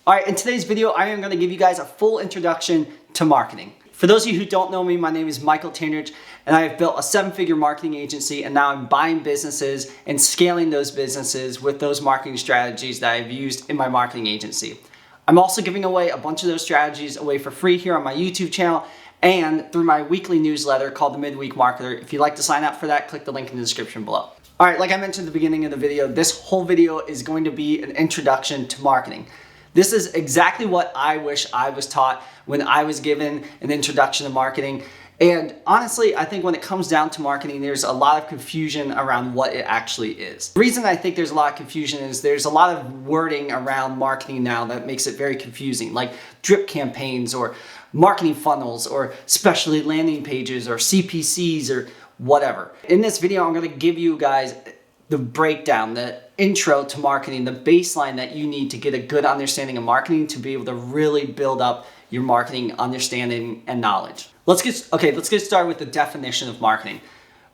All right, in today's video, I am going to give you guys a full introduction to marketing. For those of you who don't know me, my name is Michael Tanridge, and I have built a 7-figure marketing agency, and now I'm buying businesses and scaling those businesses with those marketing strategies that I've used in my marketing agency. I'm also giving away a bunch of those strategies away for free here on my YouTube channel and through my weekly newsletter called The Midweek Marketer. If you'd like to sign up for that, click the link in the description below. All right, like I mentioned at the beginning of the video, this whole video is going to be an introduction to marketing. This is exactly what I wish I was taught when I was given an introduction to marketing. And honestly, I think when it comes down to marketing, there's a lot of confusion around what it actually is. The reason I think there's a lot of confusion is there's a lot of wording around marketing now that makes it very confusing, like drip campaigns or marketing funnels or specialty landing pages or CPCs or whatever. In this video, I'm going to give you guys the breakdown, the intro to marketing, the baseline that you need to get a good understanding of marketing to be able to really build up your marketing understanding and knowledge. Let's get started with the definition of marketing.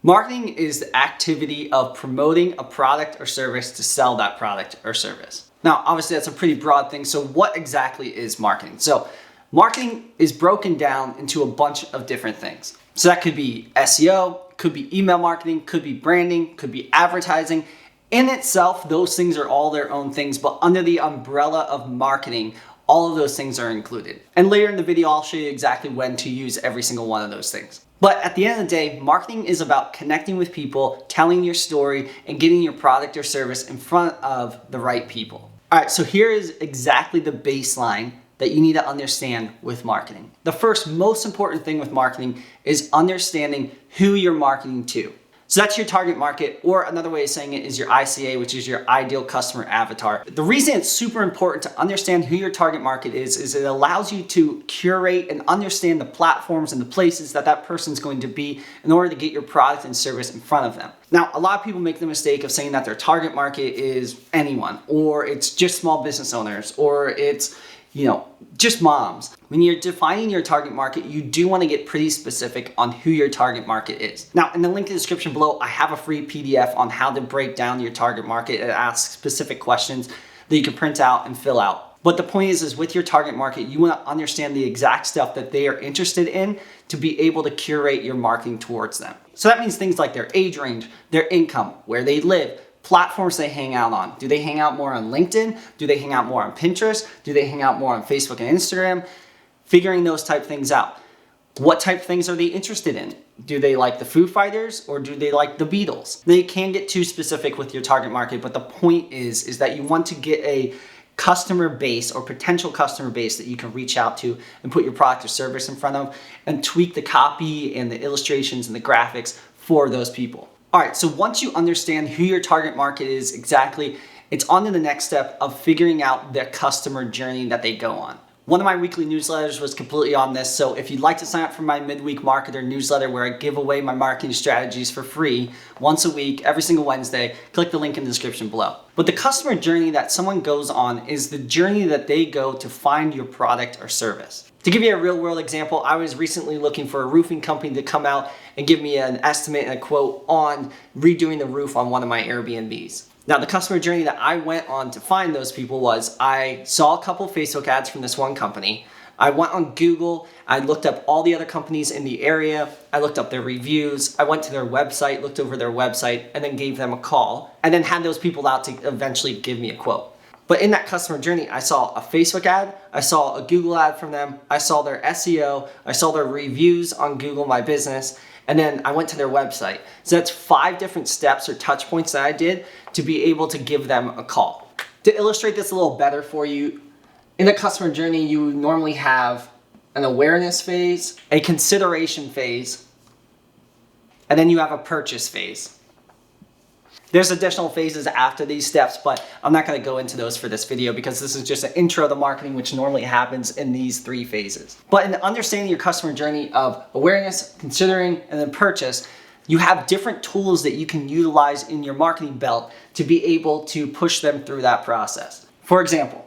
Marketing is the activity of promoting a product or service to sell that product or service. Now, obviously that's a pretty broad thing. So what exactly is marketing? So marketing is broken down into a bunch of different things. So that could be SEO, could be email marketing, could be branding, could be advertising. In itself, those things are all their own things, but under the umbrella of marketing, all of those things are included. And later in the video, I'll show you exactly when to use every single one of those things. But at the end of the day, marketing is about connecting with people, telling your story, and getting your product or service in front of the right people. All right, so here is exactly the baseline that you need to understand with marketing. The first most important thing with marketing is understanding who you're marketing to. So that's your target market, or another way of saying it is your ICA, which is your ideal customer avatar. The reason it's super important to understand who your target market is it allows you to curate and understand the platforms and the places that that person's going to be in order to get your product and service in front of them. Now, a lot of people make the mistake of saying that their target market is anyone, or it's just small business owners, or it's just moms. When you're defining your target market, you do want to get pretty specific on who your target market is. Now, in the link in the description below, I have a free PDF on how to break down your target market. It asks specific questions that you can print out and fill out. But the point is with your target market, you want to understand the exact stuff that they are interested in to be able to curate your marketing towards them. So that means things like their age range, their income, where they live, platforms they hang out on. Do they hang out more on LinkedIn? Do they hang out more on Pinterest? Do they hang out more on Facebook and Instagram? Figuring those type of things out. What type of things are they interested in? Do they like the Foo Fighters or do they like the Beatles? They can get too specific with your target market, but the point is that you want to get a customer base or potential customer base that you can reach out to and put your product or service in front of and tweak the copy and the illustrations and the graphics for those people. All right, so once you understand who your target market is exactly, it's on to the next step of figuring out the customer journey that they go on. One of my weekly newsletters was completely on this, so if you'd like to sign up for my Midweek Marketer newsletter where I give away my marketing strategies for free once a week, every single Wednesday, click the link in the description below. But the customer journey that someone goes on is the journey that they go to find your product or service. To give you a real world example, I was recently looking for a roofing company to come out and give me an estimate and a quote on redoing the roof on one of my Airbnbs. Now, the customer journey that I went on to find those people was I saw a couple Facebook ads from this one company. I went on Google, I looked up all the other companies in the area, I looked up their reviews, I went to their website, looked over their website, and then gave them a call, and then had those people out to eventually give me a quote. But in that customer journey, I saw a Facebook ad, I saw a Google ad from them, I saw their SEO, I saw their reviews on Google My Business, and then I went to their website. So that's 5 different steps or touch points that I did to be able to give them a call. To illustrate this a little better for you, in the customer journey, you normally have an awareness phase, a consideration phase, and then you have a purchase phase. There's additional phases after these steps, but I'm not going to go into those for this video because this is just an intro to marketing, which normally happens in these 3 phases. But in understanding your customer journey of awareness, considering, and then purchase, you have different tools that you can utilize in your marketing belt to be able to push them through that process. For example,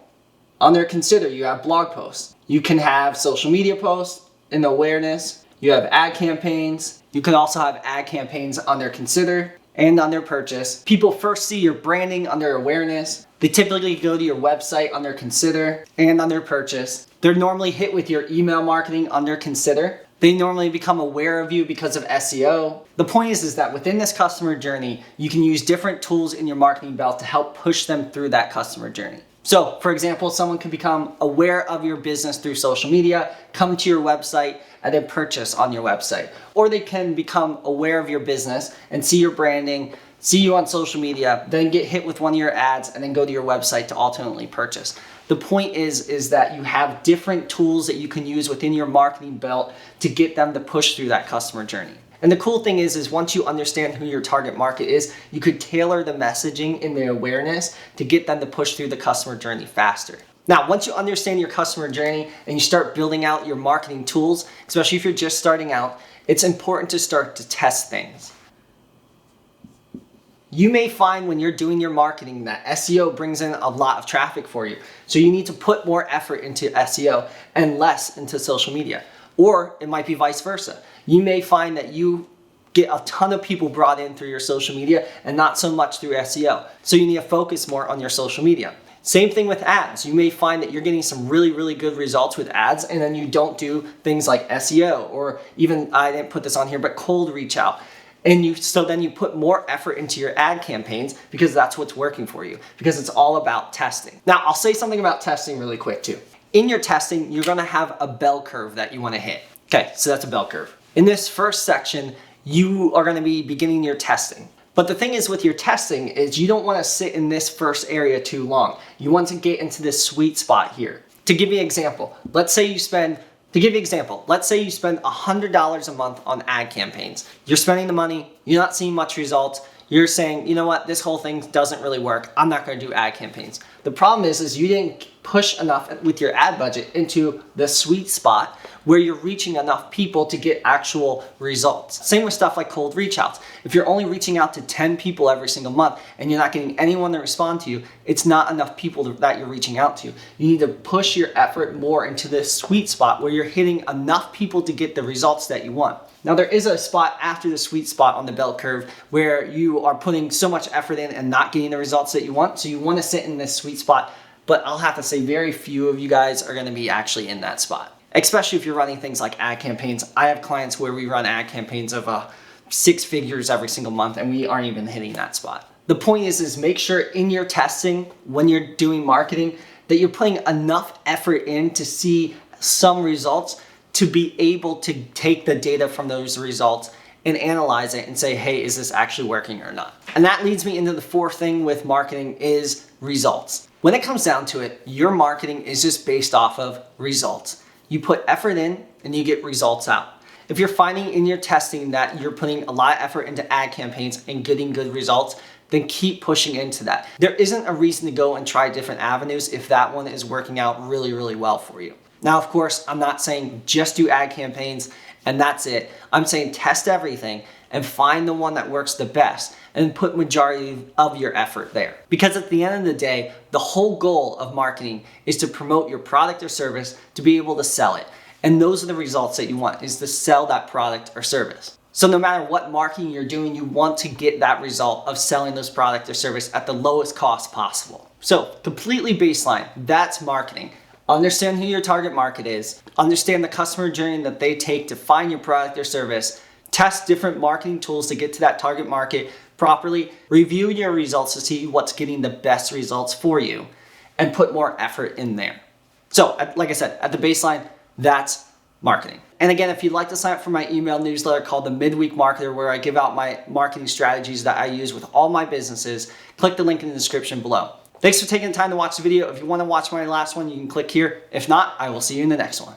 under consider, you have blog posts. You can have social media posts in awareness. You have ad campaigns. You can also have ad campaigns under consider and under purchase. People first see your branding under awareness. They typically go to your website under consider and under purchase. They're normally hit with your email marketing under consider. They normally become aware of you because of SEO. The point is that within this customer journey, you can use different tools in your marketing belt to help push them through that customer journey. So for example, someone can become aware of your business through social media, come to your website, and then purchase on your website. Or they can become aware of your business and see your branding, see you on social media, then get hit with one of your ads, and then go to your website to ultimately purchase. The point is that you have different tools that you can use within your marketing belt to get them to push through that customer journey. And the cool thing is once you understand who your target market is, you could tailor the messaging and the awareness to get them to push through the customer journey faster. Now, once you understand your customer journey and you start building out your marketing tools, especially if you're just starting out, it's important to start to test things. You may find when you're doing your marketing that SEO brings in a lot of traffic for you. So you need to put more effort into SEO and less into social media. Or it might be vice versa. You may find that you get a ton of people brought in through your social media and not so much through SEO. So you need to focus more on your social media. Same thing with ads. You may find that you're getting some really, really good results with ads, and then you don't do things like SEO, or even, I didn't put this on here, but cold reach out. So then you put more effort into your ad campaigns because that's what's working for you, because it's all about testing. Now, I'll say something about testing really quick too. In your testing, you're gonna have a bell curve that you wanna hit. Okay, so that's a bell curve. In this first section, you are gonna be beginning your testing. But the thing is with your testing is you don't wanna sit in this first area too long. You want to get into this sweet spot here. To give you an example, let's say you spend $100 a month on ad campaigns. You're spending the money, you're not seeing much results, you're saying, you know what, this whole thing doesn't really work, I'm not gonna do ad campaigns. The problem is you didn't push enough with your ad budget into the sweet spot where you're reaching enough people to get actual results. Same with stuff like cold reach outs. If you're only reaching out to 10 people every single month and you're not getting anyone to respond to you, it's not enough people that you're reaching out to. You need to push your effort more into this sweet spot where you're hitting enough people to get the results that you want. Now there is a spot after the sweet spot on the bell curve where you are putting so much effort in and not getting the results that you want. So you want to sit in this sweet spot, but I'll have to say very few of you guys are going to be actually in that spot. Especially if you're running things like ad campaigns. I have clients where we run ad campaigns of 6 figures every single month and we aren't even hitting that spot. The point is make sure in your testing, when you're doing marketing, that you're putting enough effort in to see some results to be able to take the data from those results and analyze it and say, hey, is this actually working or not? And that leads me into the fourth thing with marketing is results. When it comes down to it, your marketing is just based off of results. You put effort in and you get results out. If you're finding in your testing that you're putting a lot of effort into ad campaigns and getting good results, then keep pushing into that. There isn't a reason to go and try different avenues if that one is working out really, really well for you. Now, of course, I'm not saying just do ad campaigns and that's it. I'm saying test everything and find the one that works the best and put majority of your effort there. Because at the end of the day, the whole goal of marketing is to promote your product or service to be able to sell it. And those are the results that you want, is to sell that product or service. So no matter what marketing you're doing, you want to get that result of selling those product or service at the lowest cost possible. So completely baseline, that's marketing. Understand who your target market is, understand the customer journey that they take to find your product or service, test different marketing tools to get to that target market properly, review your results to see what's getting the best results for you, and put more effort in there. So, like I said, at the baseline, that's marketing. And again, if you'd like to sign up for my email newsletter called the Midweek Marketer, where I give out my marketing strategies that I use with all my businesses, click the link in the description below. Thanks for taking the time to watch the video. If you want to watch my last one, you can click here. If not, I will see you in the next one.